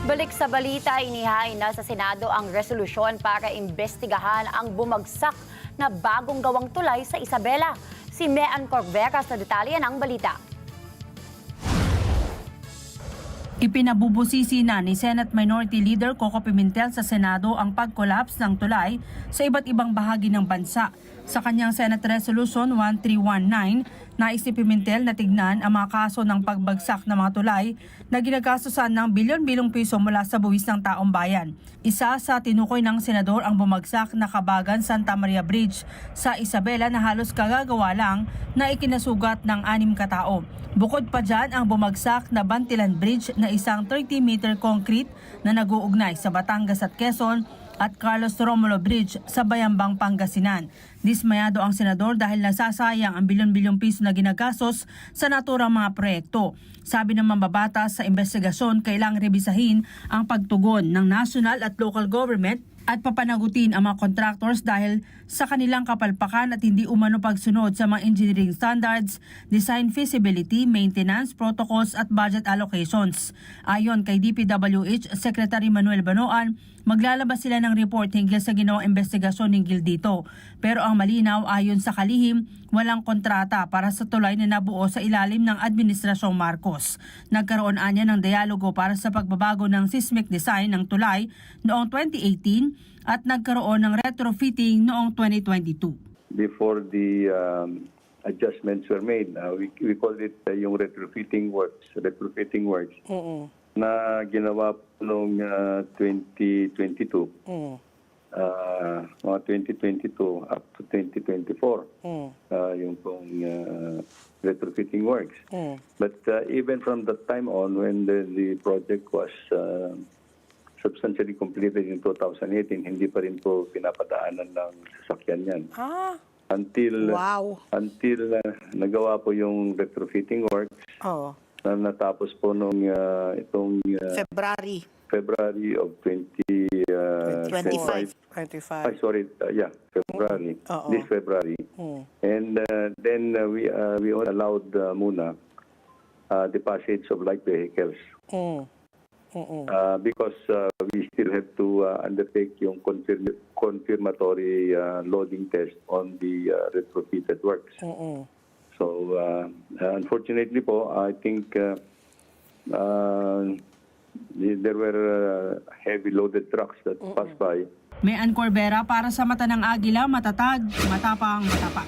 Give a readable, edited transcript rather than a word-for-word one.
Balik sa balita, inihain na sa Senado ang resolusyon para imbestigahan ang bumagsak na bagong gawang tulay sa Isabela. Si Mean Corveras na detalye ng balita. Ipinabubusisi na ni Senate Minority Leader Coco Pimentel sa Senado ang pag-collapse ng tulay sa iba't ibang bahagi ng bansa. Sa kanyang Senate Resolution 1319, nais ni Pimentel na tignan ang mga kaso ng pagbagsak ng mga tulay na ginagastusan ng bilyon-bilyong piso mula sa buwis ng taong bayan. Isa sa tinukoy ng senador ang bumagsak na Kabagan Santa Maria Bridge sa Isabela na halos kagagawa lang na ikinasugat ng 6 katao. Bukod pa dyan ang bumagsak na Bantilan Bridge na isang 30-meter concrete na nag-uugnay sa Batangas at Quezon at Carlos Romulo Bridge sa Bayambang, Pangasinan. Dismayado ang senador dahil nasasayang ang bilyon-bilyong piso na ginagastos sa naturang mga proyekto. Sabi ng mambabatas sa investigasyon, kailangang rebisahin ang pagtugon ng national at local government at papanagutin ang mga contractors dahil sa kanilang kapalpakan at hindi umano pagsunod sa mga engineering standards, design feasibility, maintenance, protocols at budget allocations. Ayon kay DPWH Secretary Manuel Banoan, maglalabas sila ng report hinggil sa ginawang investigasyon hinggil dito. Pero ang malinaw ayon sa kalihim, walang kontrata para sa tulay na nabuo sa ilalim ng Administrasyong Marcos. Nagkaroon anya ng dialogo para sa pagbabago ng seismic design ng tulay noong 2018 at nagkaroon ng retrofitting noong 2022. Before the adjustments were made, we call it yung retrofitting works na ginawa po noong 2022. Mga 2022 up to 2024 yung pong retrofitting works. But even from that time on, when the project was substantially completed in 2018, hindi pa rin po pinapadaanan ng sasakyan yan. Until nagawa po yung retrofitting works na natapos po nung itong February of 2025. February. This February. And then we only allowed muna the passage of light vehicles. Because we still have to undertake yung confirmatory loading test on the retrofitted works. So unfortunately po, I think there were heavy loaded trucks that passed by. Mean Corvera para sa Mata ng Agila, matatag, matapang, matapa.